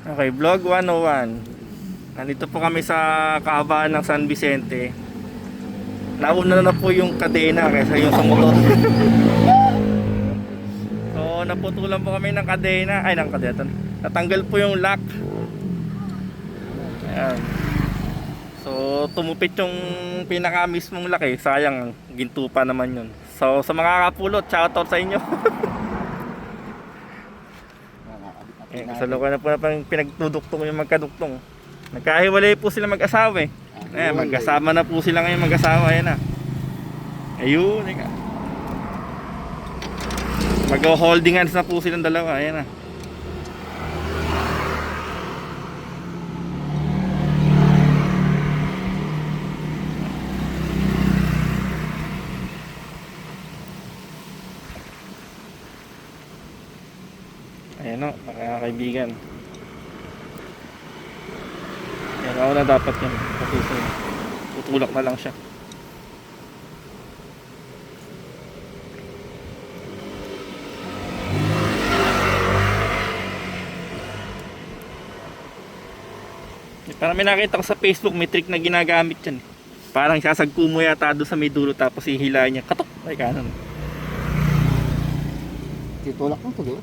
Okay, vlog 101. Nandito po kami sa kahabaan ng San Vicente. Nauna na po yung kadena kaysa yung sa motor. So, naputulan po kami ng kadena. Ay, ng kadena. Natanggal po yung lock. Ayan. So, tumupit yung pinaka mismong lock eh. Sayang, ginto pa naman yun. So, sa mga kapulot, shoutout sa inyo. Eh, kasalukuyan na po na pang pinagtuduktong yung magkaduktong. Nagkahiwalay po sila mag-asawa eh. Magkasama na po sila ngayon mag-asawa. Ayan na. Ayun. Mag-holding hands na po silang dalawa. Ayan na. Ayan o, mga kaibigan. Ayan ako na dapat yun. Tutulak na lang siya. Parang may nakita ko sa Facebook, may trick na ginagamit yan. Parang sasagpo mo yata doon sa may dulo tapos hihilahin niya. Katok! Ay kanan. Titulak mo to, di ba?